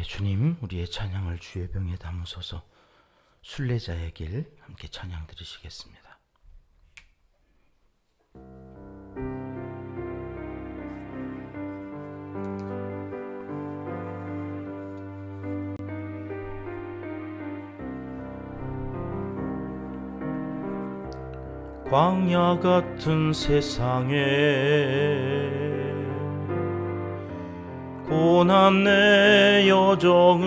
주님, 우리의 찬양을 주의 병에 담으소서. 순례자의 길 함께 찬양 드리시겠습니다. 광야 같은 세상에 고난의 여정은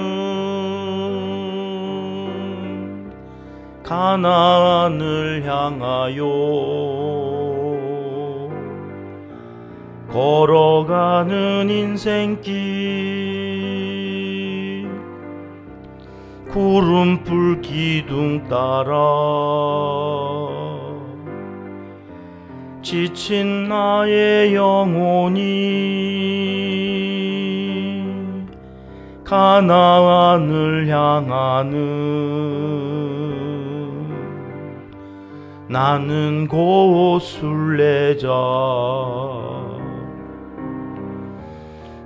가나안을 향하여 걸어가는 인생길, 구름불 기둥 따라 지친 나의 영혼이 가나안을 향하는 나는 곧 순례자,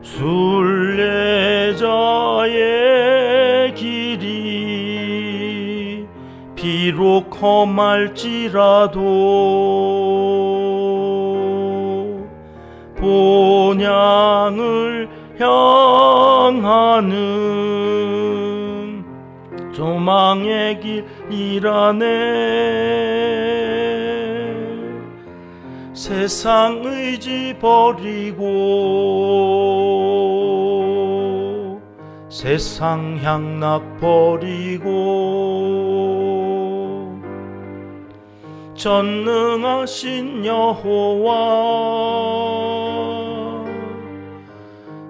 순례자의 길이 비록 험할지라도 본향을 향하는 소망의 길이라네. 세상 의지 버리고 세상 향락 버리고 전능하신 여호와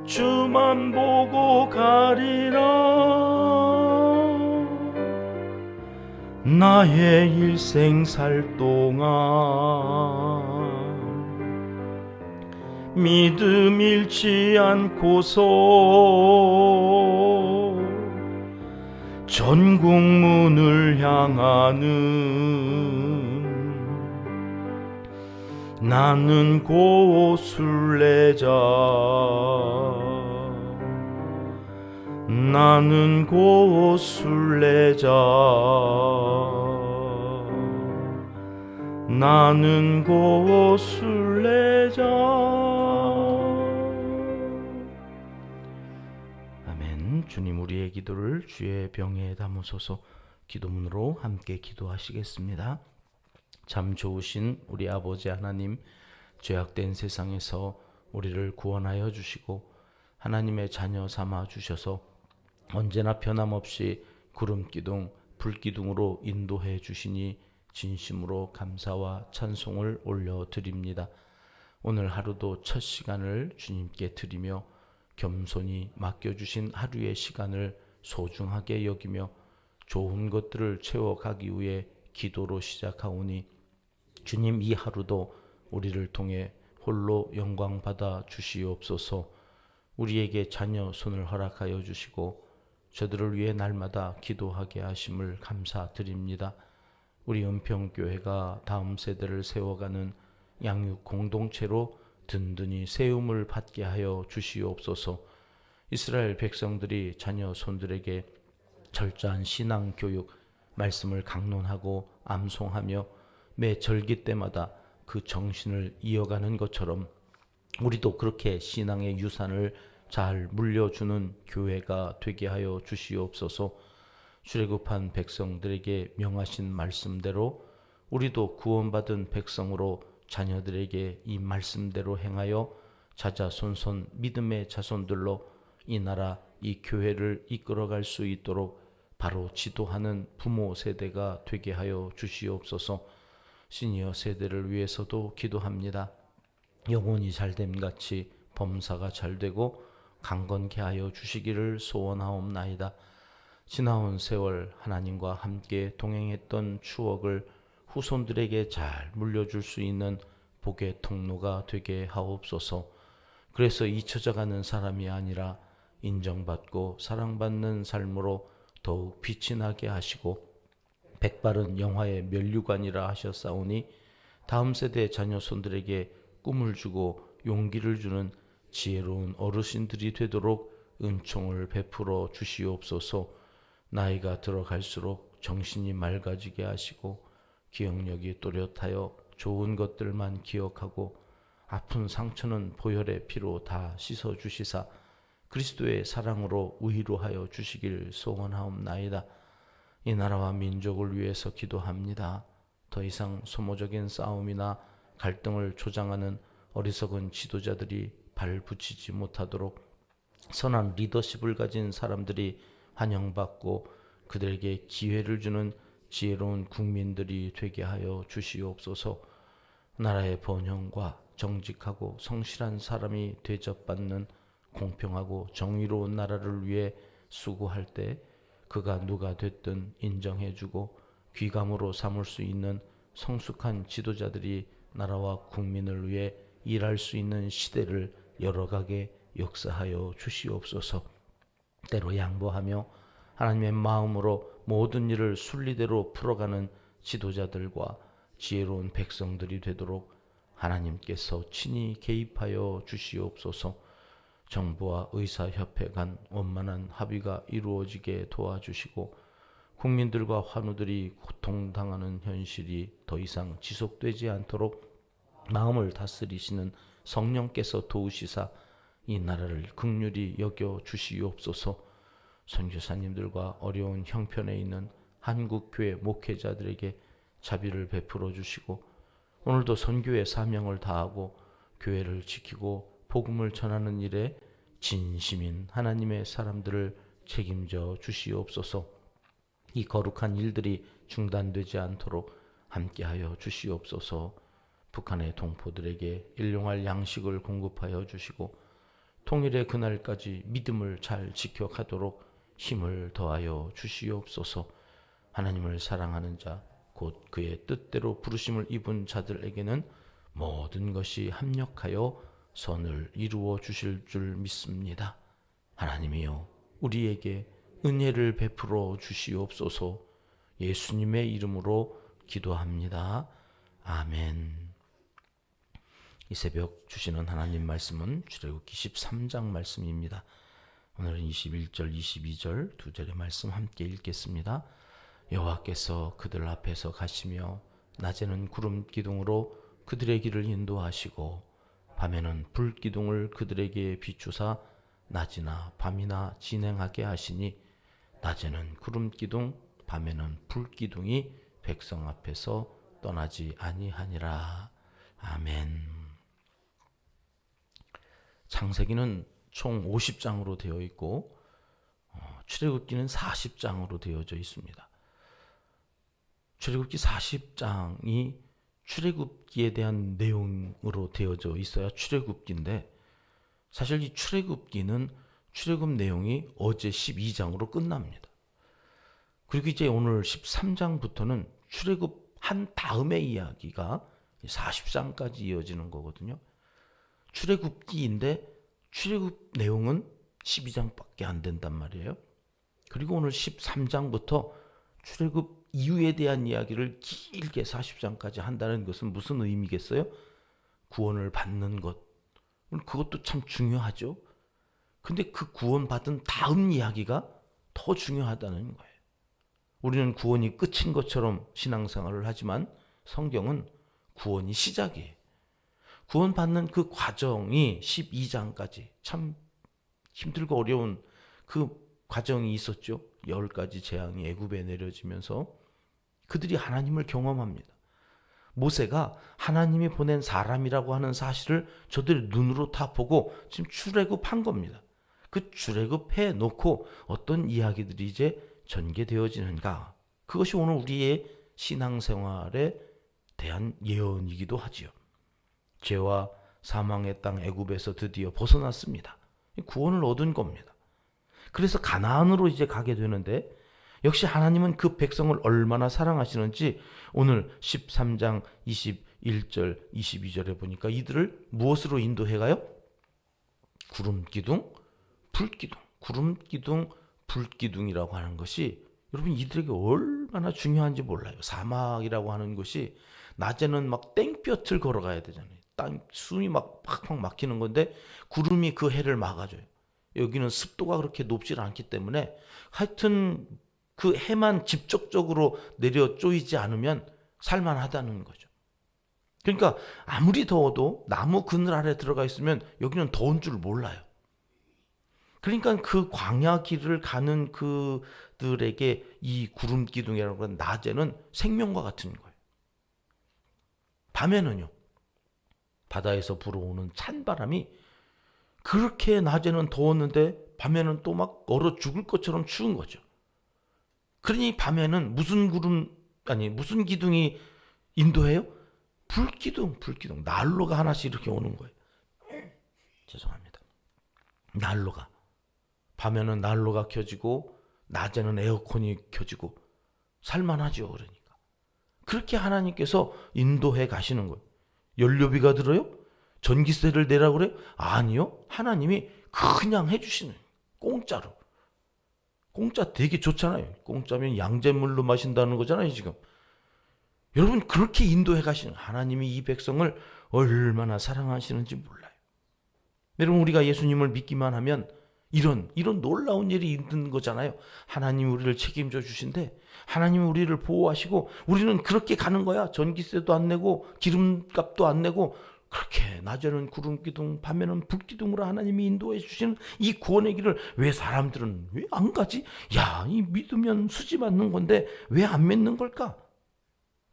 주만 보고 가리라. 나의 일생 살 동안 믿음 잃지 않고서 전국문을 향하는 나는 곧 순례자, 나는 곧 순례자, 나는 곧 순례자. 아멘. 주님, 우리의 기도를 주의 병에 담으소서. 기도문으로 함께 기도하시겠습니다. 참 좋으신 우리 아버지 하나님, 죄악된 세상에서 우리를 구원하여 주시고 하나님의 자녀 삼아 주셔서 언제나 변함없이 구름기둥, 불기둥으로 인도해 주시니 진심으로 감사와 찬송을 올려드립니다. 오늘 하루도 첫 시간을 주님께 드리며 겸손히 맡겨주신 하루의 시간을 소중하게 여기며 좋은 것들을 채워가기 위해 기도로 시작하오니 주님, 이 하루도 우리를 통해 홀로 영광 받아 주시옵소서. 우리에게 자녀 손을 허락하여 주시고 저들을 위해 날마다 기도하게 하심을 감사드립니다. 우리 은평교회가 다음 세대를 세워가는 양육 공동체로 든든히 세움을 받게 하여 주시옵소서. 이스라엘 백성들이 자녀 손들에게 철저한 신앙 교육, 말씀을 강론하고 암송하며 매 절기 때마다 그 정신을 이어가는 것처럼 우리도 그렇게 신앙의 유산을 잘 물려주는 교회가 되게 하여 주시옵소서. 출애굽한 백성들에게 명하신 말씀대로 우리도 구원받은 백성으로 자녀들에게 이 말씀대로 행하여 자자손손 믿음의 자손들로 이 나라, 이 교회를 이끌어갈 수 있도록 바로 지도하는 부모 세대가 되게 하여 주시옵소서. 시니어 세대를 위해서도 기도합니다. 영혼이 잘됨같이 범사가 잘되고 강건케 하여 주시기를 소원하옵나이다. 지나온 세월 하나님과 함께 동행했던 추억을 후손들에게 잘 물려줄 수 있는 복의 통로가 되게 하옵소서. 그래서 잊혀져가는 사람이 아니라 인정받고 사랑받는 삶으로 더욱 빛이 나게 하시고 백발은 영화의 면류관이라 하셨사오니 다음 세대 자녀손들에게 꿈을 주고 용기를 주는 지혜로운 어르신들이 되도록 은총을 베풀어 주시옵소서. 나이가 들어갈수록 정신이 맑아지게 하시고 기억력이 또렷하여 좋은 것들만 기억하고 아픈 상처는 보혈의 피로 다 씻어 주시사 그리스도의 사랑으로 위로하여 주시길 소원하옵나이다. 이 나라와 민족을 위해서 기도합니다. 더 이상 소모적인 싸움이나 갈등을 조장하는 어리석은 지도자들이 발붙이지 못하도록 선한 리더십을 가진 사람들이 환영받고 그들에게 기회를 주는 지혜로운 국민들이 되게 하여 주시옵소서. 나라의 번영과 정직하고 성실한 사람이 대접받는 공평하고 정의로운 나라를 위해 수고할 때 그가 누가 됐든 인정해주고 귀감으로 삼을 수 있는 성숙한 지도자들이 나라와 국민을 위해 일할 수 있는 시대를 열어가게 역사하여 주시옵소서. 때로 양보하며 하나님의 마음으로 모든 일을 순리대로 풀어가는 지도자들과 지혜로운 백성들이 되도록 하나님께서 친히 개입하여 주시옵소서. 정부와 의사협회 간 원만한 합의가 이루어지게 도와주시고 국민들과 환우들이 고통당하는 현실이 더 이상 지속되지 않도록 마음을 다스리시는 성령께서 도우시사 이 나라를 긍휼히 여겨 주시옵소서. 선교사님들과 어려운 형편에 있는 한국교회 목회자들에게 자비를 베풀어 주시고 오늘도 선교의 사명을 다하고 교회를 지키고 복음을 전하는 일에 진심인 하나님의 사람들을 책임져 주시옵소서. 이 거룩한 일들이 중단되지 않도록 함께하여 주시옵소서. 북한의 동포들에게 일용할 양식을 공급하여 주시고 통일의 그날까지 믿음을 잘 지켜가도록 힘을 더하여 주시옵소서. 하나님을 사랑하는 자, 곧 그의 뜻대로 부르심을 입은 자들에게는 모든 것이 합력하여 선을 이루어 주실 줄 믿습니다. 하나님이여 우리에게 은혜를 베풀어 주시옵소서. 예수님의 이름으로 기도합니다. 아멘. 이 새벽 주시는 하나님 말씀은 출애굽기 13장 말씀입니다. 오늘은 21절, 22절 두 절의 말씀 함께 읽겠습니다. 여호와께서 그들 앞에서 가시며 낮에는 구름 기둥으로 그들의 길을 인도하시고 밤에는 불 기둥을 그들에게 비추사 낮이나 밤이나 진행하게 하시니 낮에는 구름 기둥 밤에는 불 기둥이 백성 앞에서 떠나지 아니하니라. 아멘. 창세기는 총 50장으로 되어 있고 출애굽기는 40장으로 되어져 있습니다. 출애굽기 40장이 출애굽기에 대한 내용으로 되어져 있어야 출애굽기인데 사실 이 출애굽기는 출애굽 내용이 어제 12장으로 끝납니다. 그리고 이제 오늘 13장부터는 출애굽한 다음의 이야기가 40장까지 이어지는 거거든요. 출애굽기인데 출애굽 내용은 12장밖에 안 된단 말이에요. 그리고 오늘 13장부터 출애굽 이후에 대한 이야기를 길게 40장까지 한다는 것은 무슨 의미겠어요? 구원을 받는 것. 그것도 참 중요하죠. 근데 그 구원받은 다음 이야기가 더 중요하다는 거예요. 우리는 구원이 끝인 것처럼 신앙생활을 하지만 성경은 구원이 시작이에요. 구원받는 그 과정이 12장까지 참 힘들고 어려운 그 과정이 있었죠. 10가지 재앙이 애굽에 내려지면서 그들이 하나님을 경험합니다. 모세가 하나님이 보낸 사람이라고 하는 사실을 저들의 눈으로 다 보고 지금 출애굽한 겁니다. 그 출애굽해 놓고 어떤 이야기들이 이제 전개되어지는가. 그것이 오늘 우리의 신앙생활에 대한 예언이기도 하지요. 죄와 사망의 땅 애굽에서 드디어 벗어났습니다. 구원을 얻은 겁니다. 그래서 가나안으로 이제 가게 되는데 역시 하나님은 그 백성을 얼마나 사랑하시는지 오늘 13장 21절 22절에 보니까 이들을 무엇으로 인도해가요? 구름기둥, 불기둥. 구름기둥, 불기둥이라고 하는 것이 여러분 이들에게 얼마나 중요한지 몰라요. 사막이라고 하는 것이 낮에는 막 땡볕을 걸어가야 되잖아요. 숨이 막 팍팍 막히는 건데 구름이 그 해를 막아줘요. 여기는 습도가 그렇게 높지 않기 때문에 하여튼 그 해만 직접적으로 내려 쪼이지 않으면 살만하다는 거죠. 그러니까 아무리 더워도 나무 그늘 아래 들어가 있으면 여기는 더운 줄 몰라요. 그러니까 그 광야 길을 가는 그들에게 이 구름 기둥이라고 하는 낮에는 생명과 같은 거예요. 밤에는요, 바다에서 불어오는 찬바람이 그렇게 낮에는 더웠는데 밤에는 또 막 얼어 죽을 것처럼 추운 거죠. 그러니 밤에는 무슨 기둥이 인도해요? 불기둥. 난로가 하나씩 이렇게 오는 거예요. 죄송합니다. 난로가. 밤에는 난로가 켜지고 낮에는 에어컨이 켜지고 살만하죠. 그러니까. 그렇게 하나님께서 인도해 가시는 거예요. 연료비가 들어요? 전기세를 내라고 그래요? 아니요. 하나님이 그냥 해주시는 거예요. 공짜로. 공짜 되게 좋잖아요. 공짜면 양잿물로 마신다는 거잖아요, 지금. 여러분, 그렇게 인도해 가시는 하나님이 이 백성을 얼마나 사랑하시는지 몰라요. 여러분, 우리가 예수님을 믿기만 하면 이런 놀라운 일이 있는 거잖아요. 하나님이 우리를 책임져 주신데 하나님이 우리를 보호하시고 우리는 그렇게 가는 거야. 전기세도 안 내고 기름값도 안 내고 그렇게 낮에는 구름기둥 밤에는 불기둥으로 하나님이 인도해 주시는 이 구원의 길을 왜 사람들은 왜 안 가지? 야, 이 믿으면 수지 맞는 건데 왜 안 믿는 걸까?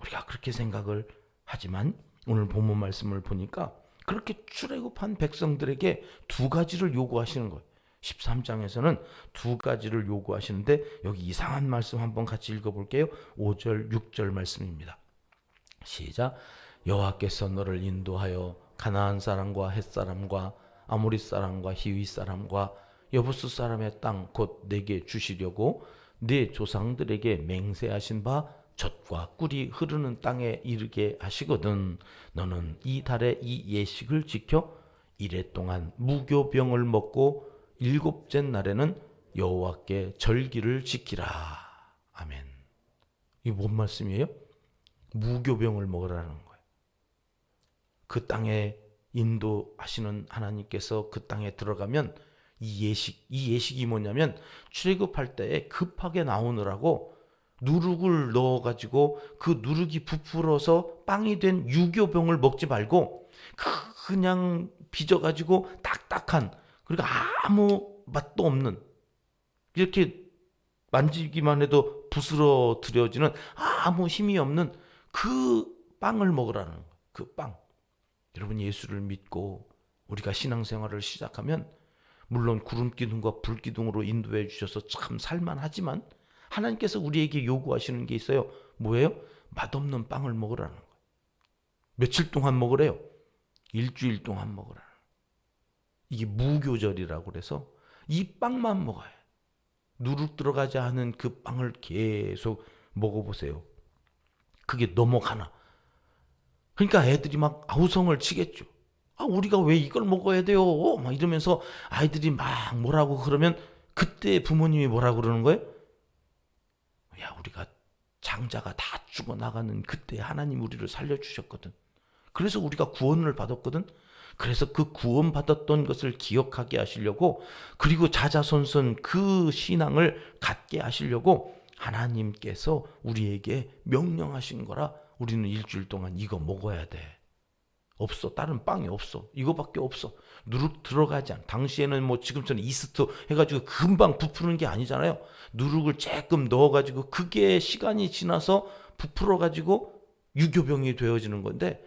우리가 그렇게 생각을 하지만 오늘 본문 말씀을 보니까 그렇게 출애굽한 백성들에게 두 가지를 요구하시는 거예요. 13장에서는 두 가지를 요구하시는데 여기 이상한 말씀 한번 같이 읽어볼게요. 5절 6절 말씀입니다. 시작. 여호와께서 너를 인도하여 가나안 사람과 헷 사람과 아모리 사람과 히위 사람과 여부스 사람의 땅 곧 내게 주시려고 네 조상들에게 맹세하신 바 젖과 꿀이 흐르는 땅에 이르게 하시거든 너는 이 달에 이 예식을 지켜 이래 동안 무교병을 먹고 일곱째 날에는 여호와께 절기를 지키라. 아멘. 이게 뭔 말씀이에요? 무교병을 먹으라는 거예요. 그 땅에 인도하시는 하나님께서 그 땅에 들어가면 이 예식이 뭐냐면 출애굽할 때에 급하게 나오느라고 누룩을 넣어가지고 그 누룩이 부풀어서 빵이 된 유교병을 먹지 말고 그냥 빚어가지고 딱딱한 그리고 아무 맛도 없는 이렇게 만지기만 해도 부스러뜨려지는 아무 힘이 없는 그 빵을 먹으라는 거예요. 그 빵. 여러분 예수를 믿고 우리가 신앙생활을 시작하면 물론 구름기둥과 불기둥으로 인도해 주셔서 참 살만하지만 하나님께서 우리에게 요구하시는 게 있어요. 뭐예요? 맛없는 빵을 먹으라는 거예요. 며칠 동안 먹으래요? 일주일 동안 먹으라는 거예요. 이게 무교절이라고 그래서 이 빵만 먹어요. 누룩 들어가지 않은 그 빵을 계속 먹어보세요. 그게 넘어가나. 그러니까 애들이 막 아우성을 치겠죠. 아, 우리가 왜 이걸 먹어야 돼요? 막 이러면서 아이들이 막 뭐라고 그러면 그때 부모님이 뭐라고 그러는 거예요? 야, 우리가 장자가 다 죽어나가는 그때 하나님 우리를 살려주셨거든. 그래서 우리가 구원을 받았거든. 그래서 그 구원받았던 것을 기억하게 하시려고 그리고 자자손손 그 신앙을 갖게 하시려고 하나님께서 우리에게 명령하신 거라 우리는 일주일 동안 이거 먹어야 돼. 없어. 다른 빵이 없어. 이거밖에 없어. 누룩 들어가지 않아. 당시에는 뭐 지금처럼 이스트 해가지고 금방 부푸는 게 아니잖아요. 누룩을 조금 넣어가지고 그게 시간이 지나서 부풀어가지고 유교병이 되어지는 건데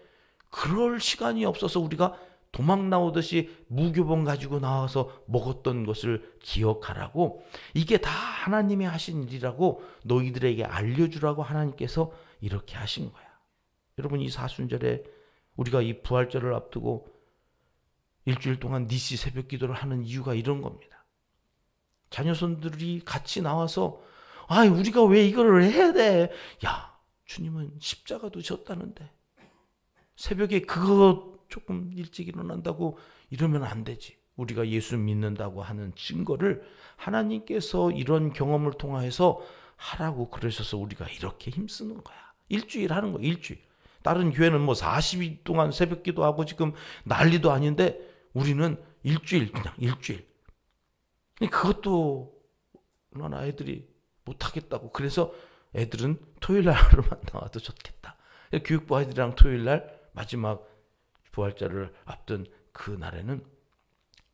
그럴 시간이 없어서 우리가 도망 나오듯이 무교병 가지고 나와서 먹었던 것을 기억하라고 이게 다 하나님이 하신 일이라고 너희들에게 알려주라고 하나님께서 이렇게 하신 거야. 여러분 이 사순절에 우리가 이 부활절을 앞두고 일주일 동안 니시 새벽 기도를 하는 이유가 이런 겁니다. 자녀손들이 같이 나와서 아, 우리가 왜 이거를 해야 돼? 야, 주님은 십자가도 졌다는데 새벽에 그거 조금 일찍 일어난다고 이러면 안 되지. 우리가 예수 믿는다고 하는 증거를 하나님께서 이런 경험을 통해서 하라고 그러셔서 우리가 이렇게 힘쓰는 거야. 일주일 하는 거야. 일주일. 다른 교회는 뭐 40일 동안 새벽 기도하고 지금 난리도 아닌데 우리는 일주일 그냥 일주일. 그것도 얼마나 애들이 못하겠다고. 그래서 애들은 토요일 날 하루만 나와도 좋겠다. 교육부 아이들이랑 토요일 날 마지막 부활절을 앞둔 그 날에는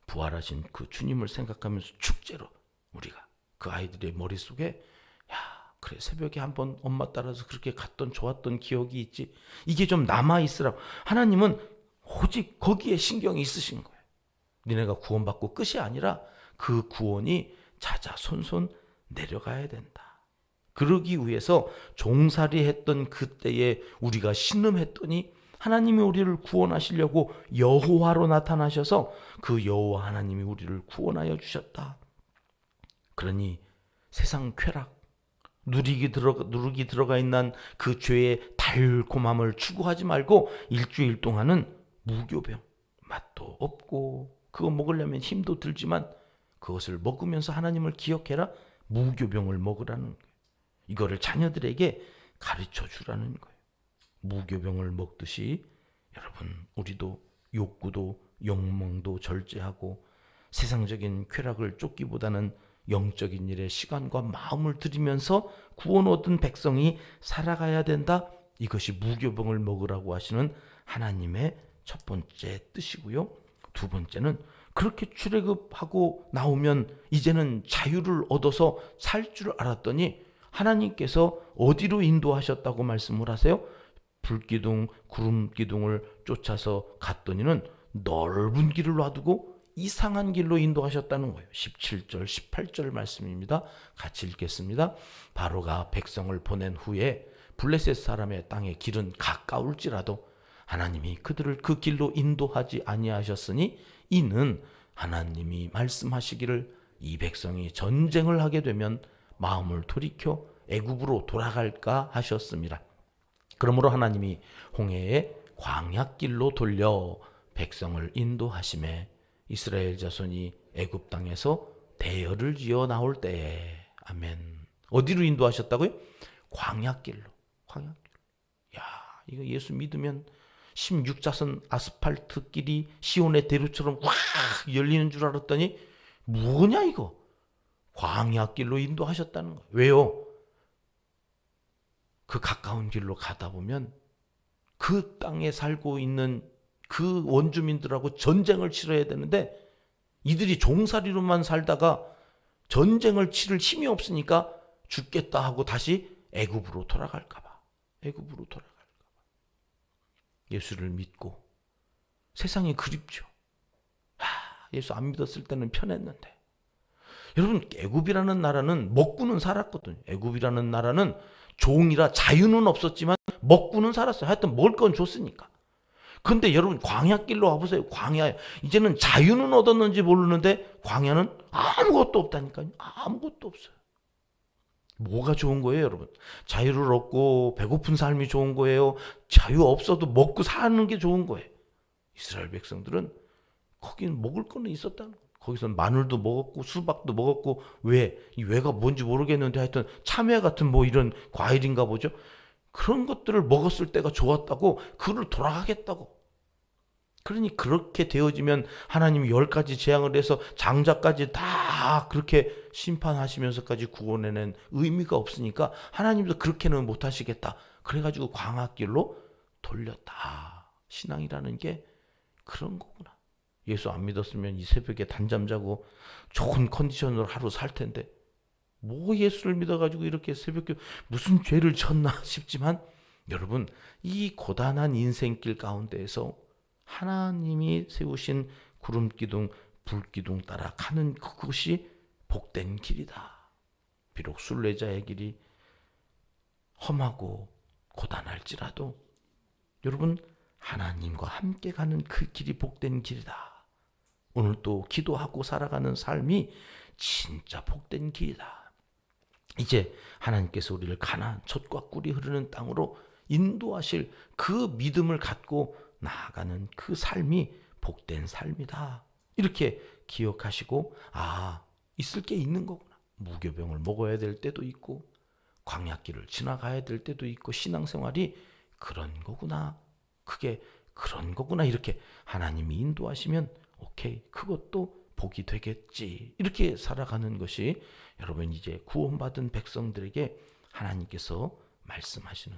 부활하신 그 주님을 생각하면서 축제로 우리가 그 아이들의 머릿속에 야 그래 새벽에 한번 엄마 따라서 그렇게 갔던 좋았던 기억이 있지. 이게 좀 남아있으라고. 하나님은 오직 거기에 신경이 있으신 거예요. 니네가 구원받고 끝이 아니라 그 구원이 자자손손 내려가야 된다. 그러기 위해서 종살이 했던 그때에 우리가 신음했더니 하나님이 우리를 구원하시려고 여호와로 나타나셔서 그 여호와 하나님이 우리를 구원하여 주셨다. 그러니 세상 쾌락, 누르기 들어가 있는 그 죄의 달콤함을 추구하지 말고 일주일 동안은 무교병, 맛도 없고 그거 먹으려면 힘도 들지만 그것을 먹으면서 하나님을 기억해라. 무교병을 먹으라는 거예요. 이거를 자녀들에게 가르쳐 주라는 거예요. 무교병을 먹듯이 여러분 우리도 욕구도 욕망도 절제하고 세상적인 쾌락을 쫓기보다는 영적인 일에 시간과 마음을 들이면서 구원 얻은 백성이 살아가야 된다. 이것이 무교병을 먹으라고 하시는 하나님의 첫 번째 뜻이고요. 두 번째는 그렇게 출애굽하고 나오면 이제는 자유를 얻어서 살 줄 알았더니 하나님께서 어디로 인도하셨다고 말씀을 하세요? 불기둥, 구름기둥을 쫓아서 갔더니는 넓은 길을 놔두고 이상한 길로 인도하셨다는 거예요. 17절, 18절 말씀입니다. 같이 읽겠습니다. 바로가 백성을 보낸 후에 블레셋 사람의 땅의 길은 가까울지라도 하나님이 그들을 그 길로 인도하지 아니하셨으니 이는 하나님이 말씀하시기를 이 백성이 전쟁을 하게 되면 마음을 돌이켜 애굽으로 돌아갈까 하셨습니다. 그러므로 하나님이 홍해의 광야길로 돌려 백성을 인도하심에 이스라엘 자손이 애굽 땅에서 대열을 지어 나올 때에 아멘. 어디로 인도하셨다고요? 광야길로. 광야길로. 야, 이거 예수 믿으면 16자선 아스팔트 길이 시온의 대로처럼 확 열리는 줄 알았더니 뭐냐 이거. 광야길로 인도하셨다는 거예요. 왜요? 그 가까운 길로 가다 보면 그 땅에 살고 있는 그 원주민들하고 전쟁을 치러야 되는데 이들이 종살이로만 살다가 전쟁을 치를 힘이 없으니까 죽겠다 하고 다시 애굽으로 돌아갈까 봐. 애굽으로 돌아갈까 봐. 예수를 믿고 세상이 그립죠. 예수 안 믿었을 때는 편했는데. 여러분 애굽이라는 나라는 먹고는 살았거든요. 애굽이라는 나라는 종이라 자유는 없었지만 먹고는 살았어요. 하여튼 먹을 건 줬으니까. 근데 여러분 광야길로 와보세요. 광야 이제는 자유는 얻었는지 모르는데 광야는 아무것도 없다니까요. 아무것도 없어요. 뭐가 좋은 거예요 여러분? 자유를 얻고 배고픈 삶이 좋은 거예요? 자유 없어도 먹고 사는 게 좋은 거예요? 이스라엘 백성들은 거기는 먹을 거는 있었다는 거예요. 거기서 마늘도 먹었고 수박도 먹었고 왜? 이 왜가 뭔지 모르겠는데 하여튼 참외 같은 뭐 이런 과일인가 보죠. 그런 것들을 먹었을 때가 좋았다고 그를 돌아가겠다고. 그러니 그렇게 되어지면 하나님이 10가지 재앙을 해서 장자까지 다 그렇게 심판하시면서까지 구원해낸 의미가 없으니까 하나님도 그렇게는 못하시겠다. 그래가지고 광야길로 돌렸다. 신앙이라는 게 그런 거구나. 예수 안 믿었으면 이 새벽에 단잠 자고 좋은 컨디션으로 하루 살 텐데 뭐 예수를 믿어가지고 이렇게 새벽에 무슨 죄를 졌나 싶지만 여러분 이 고단한 인생길 가운데에서 하나님이 세우신 구름기둥 불기둥 따라 가는 그것이 복된 길이다. 비록 순례자의 길이 험하고 고단할지라도 여러분 하나님과 함께 가는 그 길이 복된 길이다. 오늘 또 기도하고 살아가는 삶이 진짜 복된 길이다. 이제 하나님께서 우리를 가나안 젖과 꿀이 흐르는 땅으로 인도하실 그 믿음을 갖고 나아가는 그 삶이 복된 삶이다. 이렇게 기억하시고 있을 게 있는 거구나. 무교병을 먹어야 될 때도 있고 광야길을 지나가야 될 때도 있고 신앙생활이 그런 거구나. 그게 그런 거구나. 이렇게 하나님이 인도하시면 오케이. 그것도 복이 되겠지. 이렇게 살아가는 것이 여러분 이제 구원받은 백성들에게 하나님께서 말씀하시는,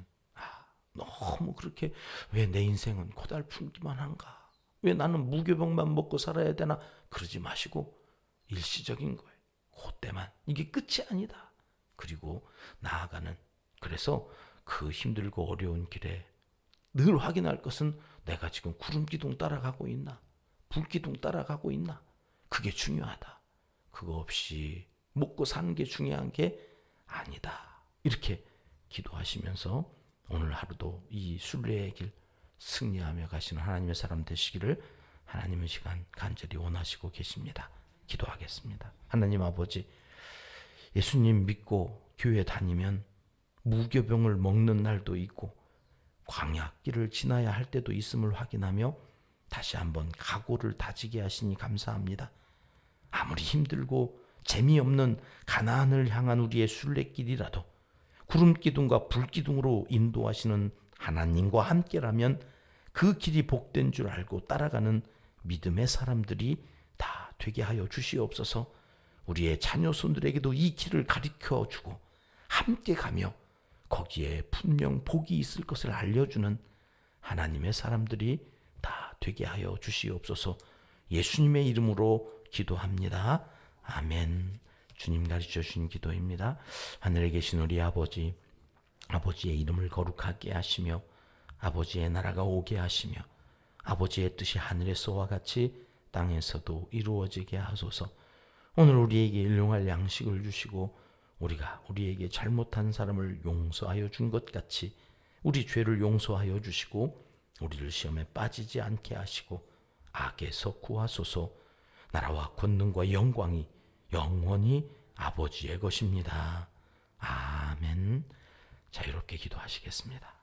너무 그렇게 왜 내 인생은 고달프기만 한가? 왜 나는 무교병만 먹고 살아야 되나? 그러지 마시고 일시적인 거예요. 그때만. 이게 끝이 아니다. 그리고 나아가는, 그래서 그 힘들고 어려운 길에 늘 확인할 것은 내가 지금 구름기둥 따라가고 있나? 불기둥 따라가고 있나? 그게 중요하다. 그거 없이 먹고 사는 게 중요한 게 아니다. 이렇게 기도하시면서 오늘 하루도 이 순례의 길 승리하며 가시는 하나님의 사람 되시기를 하나님의 시간 간절히 원하시고 계십니다. 기도하겠습니다. 하나님 아버지, 예수님 믿고 교회 다니면 무교병을 먹는 날도 있고 광야길을 지나야 할 때도 있음을 확인하며 다시 한번 각오를 다지게 하시니 감사합니다. 아무리 힘들고 재미없는 가나안을 향한 우리의 순례길이라도 구름기둥과 불기둥으로 인도하시는 하나님과 함께라면 그 길이 복된 줄 알고 따라가는 믿음의 사람들이 다 되게 하여 주시옵소서. 우리의 자녀손들에게도 이 길을 가르쳐 주고 함께 가며 거기에 분명 복이 있을 것을 알려주는 하나님의 사람들이 다 되게 하여 주시옵소서. 예수님의 이름으로 기도합니다. 아멘. 주님 가르쳐 주신 기도입니다. 하늘에 계신 우리 아버지, 아버지의 이름을 거룩하게 하시며 아버지의 나라가 오게 하시며 아버지의 뜻이 하늘에서와 같이 땅에서도 이루어지게 하소서. 오늘 우리에게 일용할 양식을 주시고 우리가 우리에게 잘못한 사람을 용서하여 준 것 같이 우리 죄를 용서하여 주시고 우리를 시험에 빠지지 않게 하시고 악에서 구하소서. 나라와 권능과 영광이 영원히 아버지의 것입니다. 아멘. 자유롭게 기도하시겠습니다.